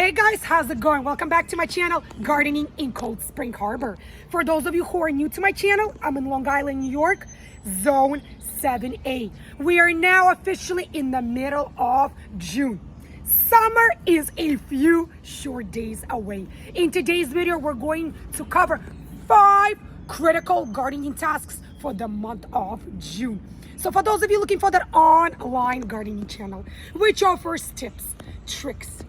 Hey guys, how's it going? Welcome back to my channel, Gardening in Cold Spring Harbor. For those of you who are new to my channel, I'm in Long Island, New York, Zone 7A. We are now officially in the middle of June. Summer is a few short days away. In today's video, we're going to cover 5 critical gardening tasks for the month of June. So for those of you looking for that online gardening channel, which offers tips, tricks,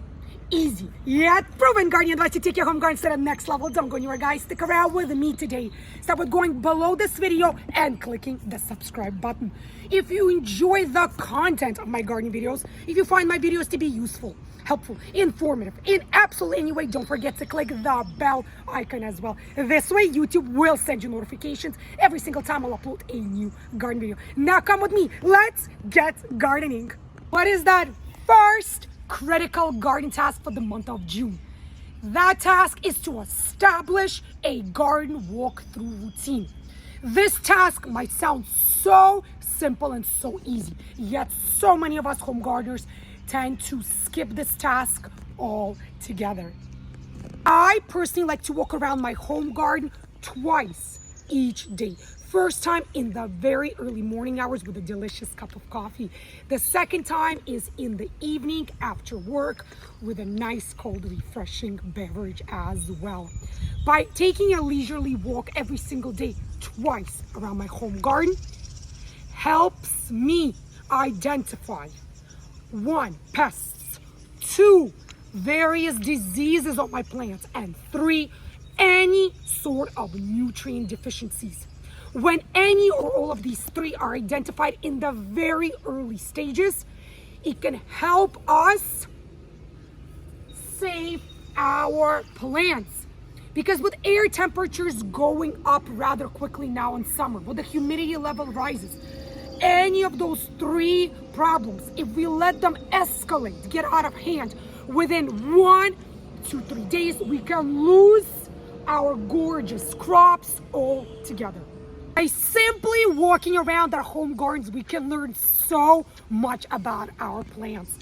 easy yet proven gardening advice to take your home garden to the next level. Don't go anywhere, guys. Stick around with me today. Start with going below this video and clicking the subscribe button. If you enjoy the content of my gardening videos, if you find my videos to be useful, helpful, informative, in absolutely any way, don't forget to click the bell icon as well. This way, YouTube will send you notifications every single time I'll upload a new garden video. Now come with me. Let's get gardening. What is that first critical garden task for the month of June? That task is to establish a garden walkthrough routine. This task might sound so simple and so easy, yet so many of us home gardeners tend to skip this task altogether. I personally like to walk around my home garden twice each day. First time in the very early morning hours with a delicious cup of coffee. The second time is in the evening after work with a nice cold refreshing beverage as well. By taking a leisurely walk every single day twice around my home garden helps me identify 1, pests, 2, various diseases of my plants, and 3, any sort of nutrient deficiencies. When any or all of these 3 are identified in the very early stages, it can help us save our plants. Because with air temperatures going up rather quickly now in summer, with the humidity level rises, any of those 3 problems, if we let them escalate, get out of hand, within 1 to 3 days, we can lose our gorgeous crops altogether. By simply walking around our home gardens, we can learn so much about our plants.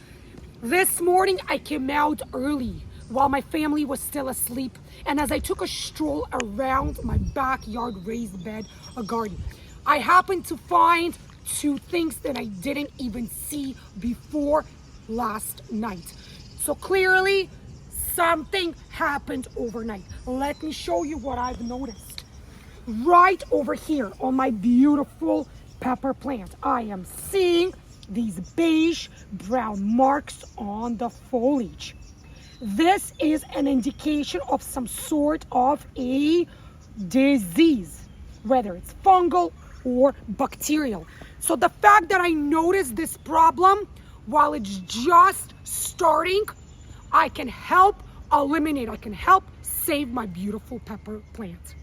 This morning, I came out early while my family was still asleep, and as I took a stroll around my backyard raised bed, a garden, I happened to find 2 things that I didn't even see before last night. So clearly, something happened overnight. Let me show you what I've noticed. Right over here on my beautiful pepper plant, I am seeing these beige brown marks on the foliage. This is an indication of some sort of a disease, whether it's fungal or bacterial. So the fact that I noticed this problem while it's just starting, I can help eliminate, I can help save my beautiful pepper plant.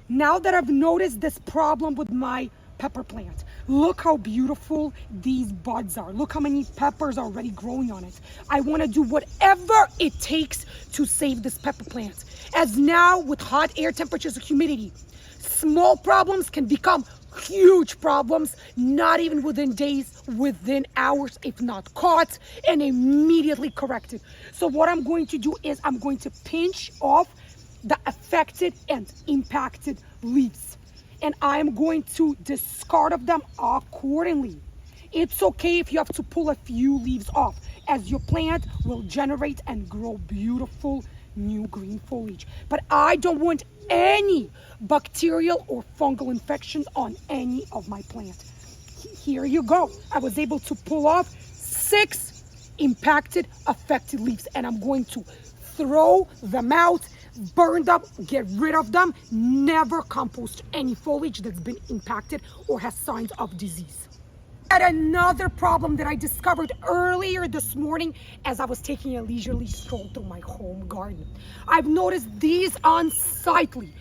Now that I've noticed this problem with my pepper plant, look how beautiful these buds are. Look how many peppers are already growing on it. I want to do whatever it takes to save this pepper plant. As now with hot air temperatures and humidity, small problems can become huge problems, not even within days, within hours, if not caught and immediately corrected. So what I'm going to do is I'm going to pinch off the affected and impacted leaves, and I'm going to discard of them accordingly. It's okay if you have to pull a few leaves off, as your plant will generate and grow beautiful new green foliage. But I don't want any bacterial or fungal infections on any of my plant. Here you go. I was able to pull off 6 impacted, affected leaves, and I'm going to throw them out, burn them, get rid of them, never compost any foliage that's been impacted or has signs of disease. And another problem that I discovered earlier this morning as I was taking a leisurely stroll through my home garden. I've noticed these unsightly,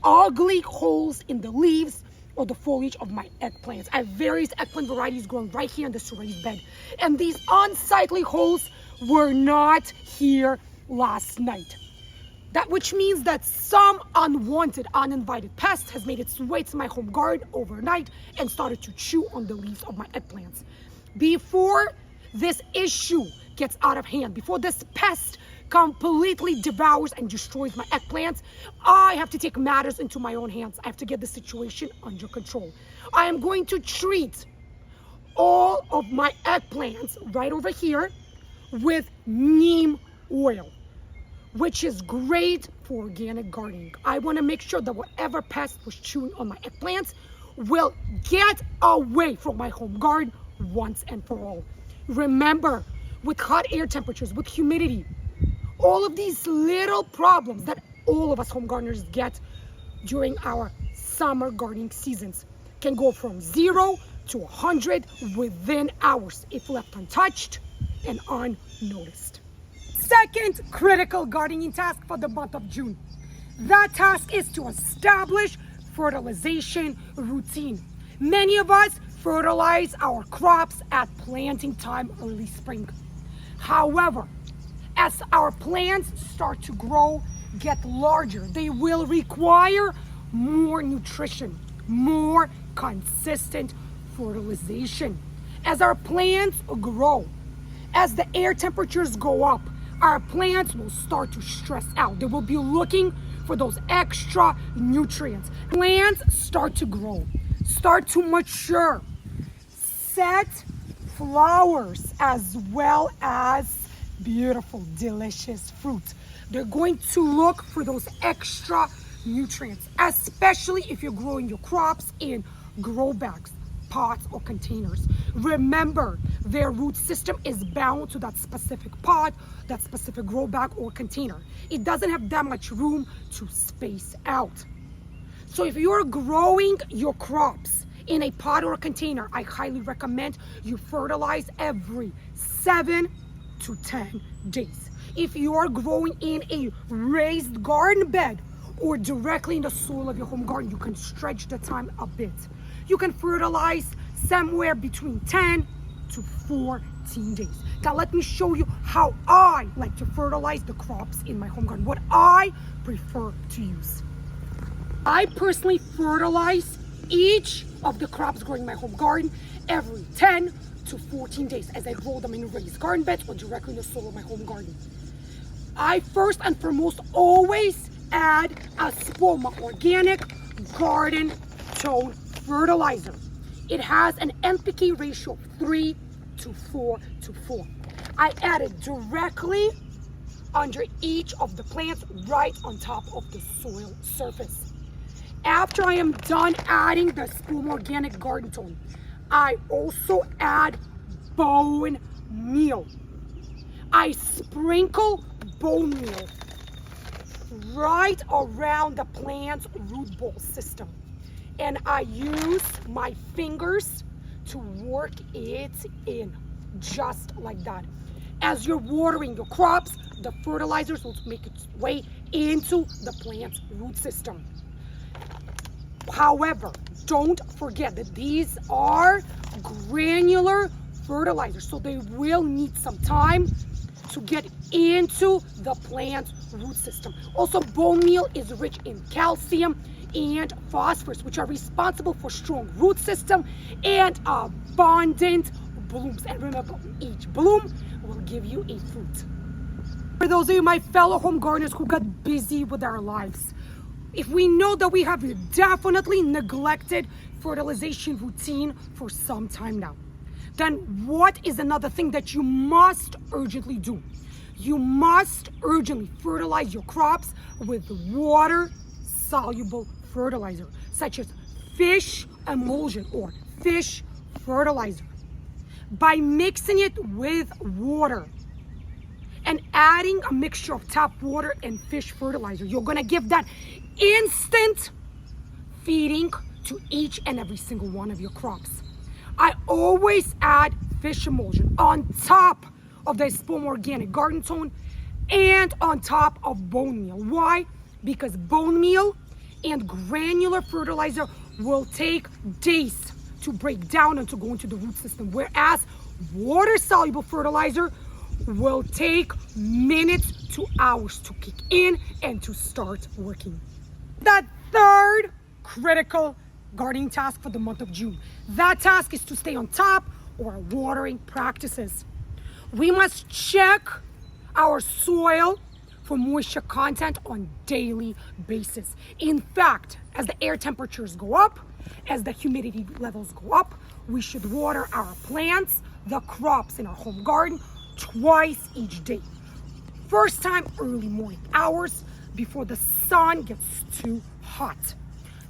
ugly holes in the leaves or the foliage of my eggplants. I have various eggplant varieties growing right here in this raised bed. And these unsightly holes were not here last night. That which means that some unwanted, uninvited pest has made its way to my home garden overnight and started to chew on the leaves of my eggplants. Before this issue gets out of hand, before this pest completely devours and destroys my eggplants, I have to take matters into my own hands. I have to get the situation under control. I am going to treat all of my eggplants right over here with neem oil, which is great for organic gardening. I want to make sure that whatever pest was chewing on my eggplants will get away from my home garden once and for all. Remember, with hot air temperatures, with humidity, all of these little problems that all of us home gardeners get during our summer gardening seasons can go from 0 to 100 within hours if left untouched and unnoticed. Second critical gardening task for the month of June. That task is to establish fertilization routine. Many of us fertilize our crops at planting time, early spring. However, as our plants start to grow, get larger, they will require more nutrition, more consistent fertilization. As our plants grow, as the air temperatures go up, our plants will start to stress out. They will be looking for those extra nutrients. Plants start to grow, start to mature, set flowers as well as beautiful, delicious fruit. They're going to look for those extra nutrients, especially if you're growing your crops in grow bags, pots, or containers. Remember, their root system is bound to that specific pot, that specific grow bag or container. It doesn't have that much room to space out. So if you're growing your crops in a pot or a container, I highly recommend you fertilize every 7 to 10 days. If you are growing in a raised garden bed or directly in the soil of your home garden, you can stretch the time a bit. You can fertilize somewhere between 10 to 14 days. Now let me show you how I like to fertilize the crops in my home garden, what I prefer to use. I personally fertilize each of the crops growing in my home garden every 10 to 14 days as I grow them in raised garden beds or directly in the soil of my home garden. I first and foremost always add a Spoma organic garden tone fertilizer. It has an NPK ratio of 3 to 4 to 4. I add it directly under each of the plants, right on top of the soil surface. After I am done adding the Spoma organic garden tone, I also add bone meal. I sprinkle bone meal right around the plant's root ball system, and I use my fingers to work it in, just like that. As you're watering your crops, the fertilizers will make its way into the plant's root system. However, don't forget that these are granular fertilizers, so they will need some time to get into the plant's root system. Also, bone meal is rich in calcium and phosphorus, which are responsible for strong root system and abundant blooms. And remember, each bloom will give you a fruit. For those of you, my fellow home gardeners who got busy with our lives, if we know that we have definitely neglected fertilization routine for some time now, then what is another thing that you must urgently do? You must urgently fertilize your crops with water-soluble fertilizer, such as fish emulsion or fish fertilizer. By mixing it with water and adding a mixture of tap water and fish fertilizer, you're gonna give that instant feeding to each and every single one of your crops. I always add fish emulsion on top of the Spoma organic garden tone and on top of bone meal. Why? Because bone meal and granular fertilizer will take days to break down and to go into the root system, whereas water-soluble fertilizer will take minutes to hours to kick in and to start working. That third critical gardening task for the month of June. That task is to stay on top of our watering practices. We must check our soil for moisture content on daily basis. In fact, as the air temperatures go up, as the humidity levels go up, we should water our plants, the crops in our home garden, twice each day. First time, early morning hours before the sun gets too hot.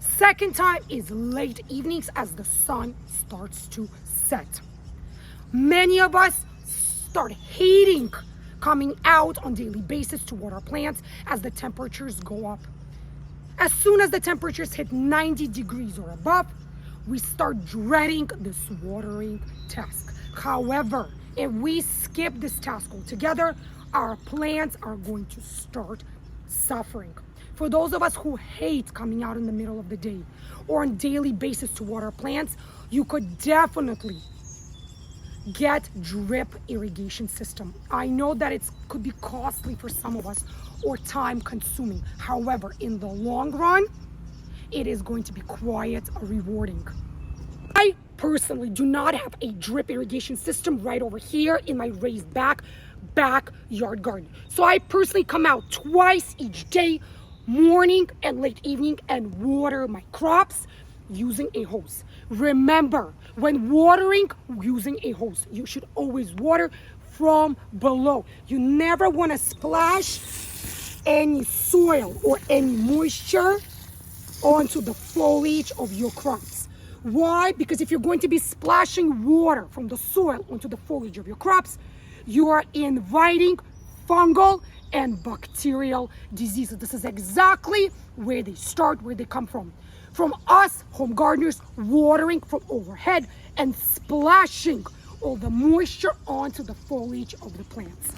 Second time is late evenings as the sun starts to set. Many of us start hating coming out on daily basis to water plants as the temperatures go up. As soon as the temperatures hit 90 degrees or above, we start dreading this watering task. However, if we skip this task altogether, our plants are going to start suffering. For those of us who hate coming out in the middle of the day or on daily basis to water plants, you could definitely get drip irrigation system. I know that it could be costly for some of us or time consuming. However, in the long run, it is going to be quite rewarding. I personally do not have a drip irrigation system right over here in my raised backyard garden. So I personally come out twice each day, morning and late evening, and water my crops using a hose. Remember, when watering using a hose, you should always water from below. You never want to splash any soil or any moisture onto the foliage of your crops. Why? Because if you're going to be splashing water from the soil onto the foliage of your crops, you are inviting fungal and bacterial diseases. This is exactly where they start, where they come from. From us home gardeners watering from overhead and splashing all the moisture onto the foliage of the plants.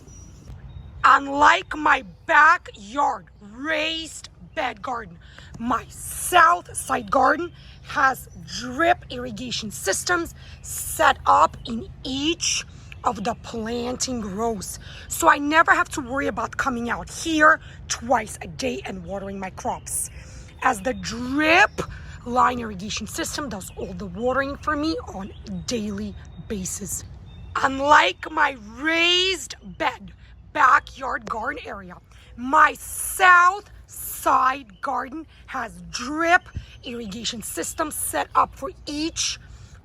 Unlike my backyard raised bed garden, my south side garden has drip irrigation systems set up in each of the planting rows. So I never have to worry about coming out here twice a day and watering my crops, as the drip line irrigation system does all the watering for me on a daily basis. Unlike my raised bed backyard garden area, my south side garden has drip irrigation systems set up for each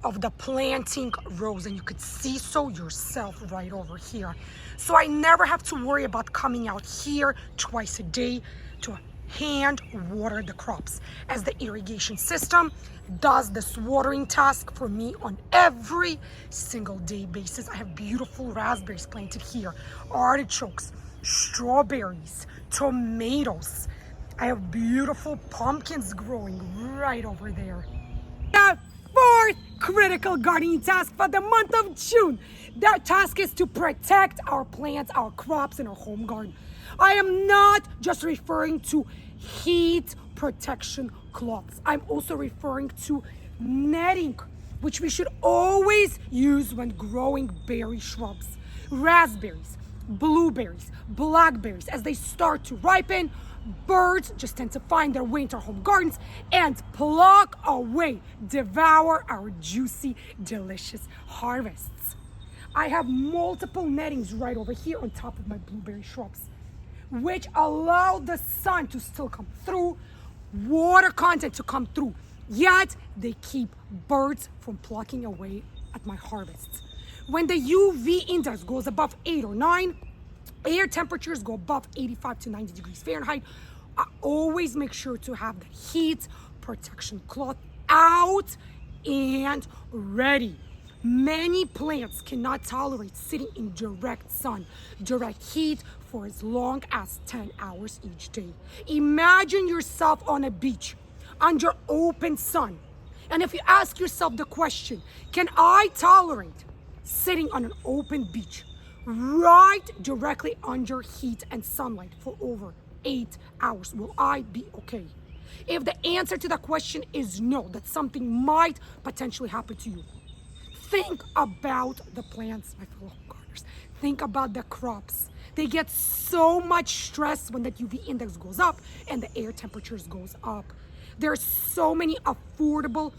of the planting rows, and you could see so yourself right over here. So I never have to worry about coming out here twice a day to hand water the crops, as the irrigation system does this watering task for me on every single day basis. I have beautiful raspberries planted here, artichokes, strawberries, tomatoes. I have beautiful pumpkins growing right over there. The fourth critical gardening task for the month of June. That task is to protect our plants, our crops in our home garden. I am not just referring to heat protection cloths. I'm also referring to netting, which we should always use when growing berry shrubs. Raspberries, blueberries, blackberries, as they start to ripen, birds just tend to find their way into our home gardens and pluck away, devour our juicy, delicious harvests. I have multiple nettings right over here on top of my blueberry shrubs, which allow the sun to still come through, water content to come through, yet they keep birds from plucking away at my harvests. When the UV index goes above 8 or 9, air temperatures go above 85 to 90 degrees Fahrenheit, I always make sure to have the heat protection cloth out and ready. Many plants cannot tolerate sitting in direct sun, direct heat for as long as 10 hours each day. Imagine yourself on a beach under open sun. And if you ask yourself the question, can I tolerate sitting on an open beach right directly under heat and sunlight for over 8 hours? Will I be okay? If the answer to that question is no, that something might potentially happen to you, think about the plants, my fellow gardeners. Think about the crops. They get so much stress when that UV index goes up and the air temperatures goes up. There are so many affordable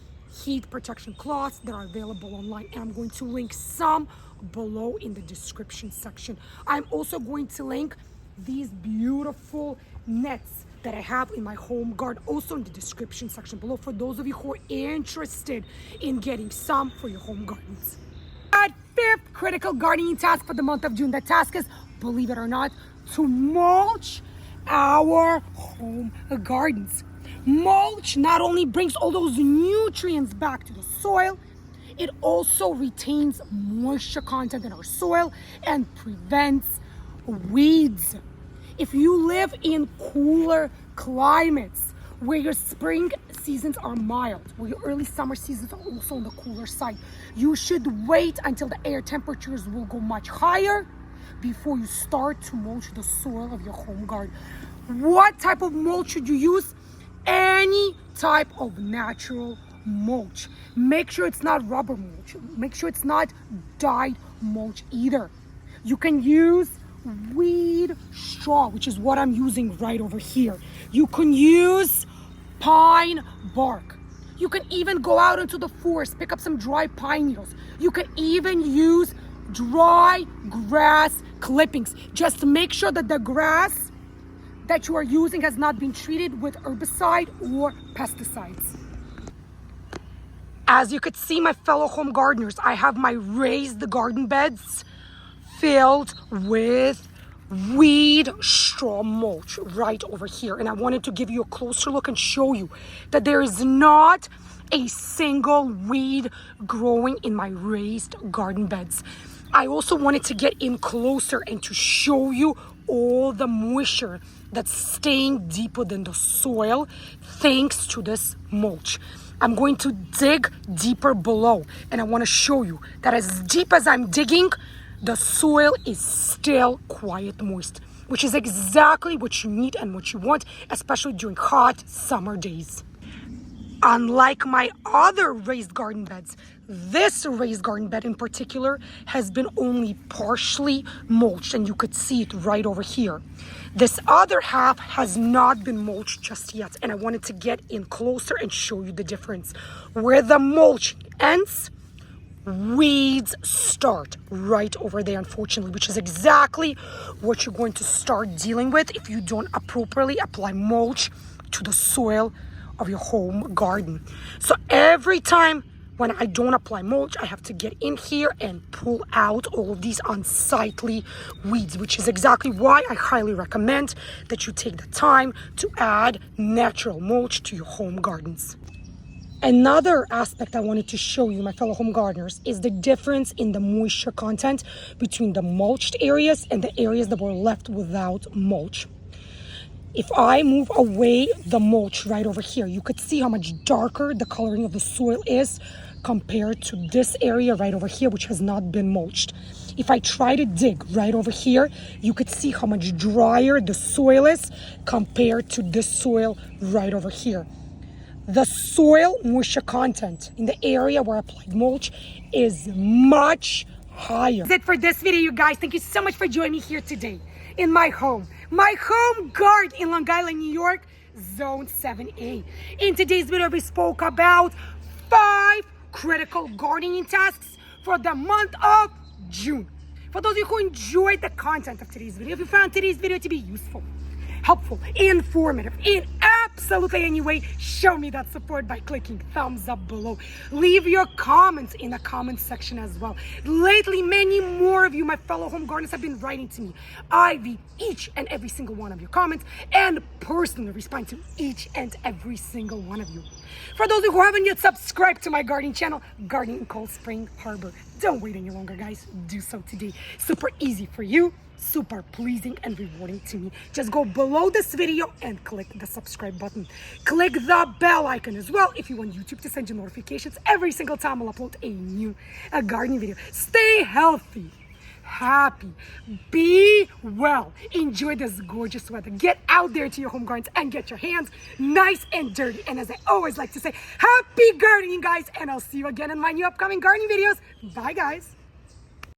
heat protection cloths that are available online, and I'm going to link some below in the description section. I'm also going to link these beautiful nets that I have in my home garden also in the description section below for those of you who are interested in getting some for your home gardens. That fifth critical gardening task for the month of June. The task is, believe it or not, to mulch our home gardens. Mulch not only brings all those nutrients back to the soil, it also retains moisture content in our soil and prevents weeds. If you live in cooler climates where your spring seasons are mild, where your early summer seasons are also on the cooler side, you should wait until the air temperatures will go much higher before you start to mulch the soil of your home garden. What type of mulch should you use? Any type of natural mulch. Make sure it's not rubber mulch. Make sure it's not dyed mulch either. You can use weed straw, which is what I'm using right over here. You can use pine bark. You can even go out into the forest, pick up some dry pine needles. You can even use dry grass clippings. Just make sure that the grass that you are using has not been treated with herbicide or pesticides. As you could see, my fellow home gardeners, I have my raised garden beds filled with weed straw mulch right over here. And I wanted to give you a closer look and show you that there is not a single weed growing in my raised garden beds. I also wanted to get in closer and to show you all the moisture that's staying deep within the soil thanks to this mulch. I'm going to dig deeper below, and I want to show you that as deep as I'm digging, the soil is still quite moist, which is exactly what you need and what you want, especially during hot summer days. Unlike my other raised garden beds, this raised garden bed in particular has been only partially mulched, and you could see it right over here. This other half has not been mulched just yet, and I wanted to get in closer and show you the difference. Where the mulch ends, weeds start right over there, unfortunately, which is exactly what you're going to start dealing with if you don't appropriately apply mulch to the soil of your home garden. So every time when I don't apply mulch, I have to get in here and pull out all of these unsightly weeds, which is exactly why I highly recommend that you take the time to add natural mulch to your home gardens. Another aspect I wanted to show you, my fellow home gardeners, is the difference in the moisture content between the mulched areas and the areas that were left without mulch. If I move away the mulch right over here, you could see how much darker the coloring of the soil is compared to this area right over here, which has not been mulched. If I try to dig right over here, you could see how much drier the soil is compared to this soil right over here. The soil moisture content in the area where I applied mulch is much higher. That's it for this video, you guys. Thank you so much for joining me here today in my home garden in Long Island, New York, Zone 7A. In today's video, we spoke about 5 critical gardening tasks for the month of June. For those of you who enjoyed the content of today's video, if you found today's video to be useful, helpful, informative, in absolutely any way, show me that support by clicking thumbs up below. Leave your comments in the comment section as well. Lately, many more of you, my fellow home gardeners, have been writing to me. I read each and every single one of your comments and personally respond to each and every single one of you. For those of you who haven't yet subscribed to my gardening channel, Gardening in Cold Spring Harbor, don't wait any longer, guys. Do so today. Super easy for you, super pleasing and rewarding to me. Just go below this video and click the subscribe button. Click the bell icon as well if you want YouTube to send you notifications every single time I'll upload a new gardening video. Stay healthy, happy, be well, enjoy this gorgeous weather. Get out there to your home gardens and get your hands nice and dirty. And as I always like to say, happy gardening, guys, and I'll see you again in my new upcoming gardening videos. Bye, guys.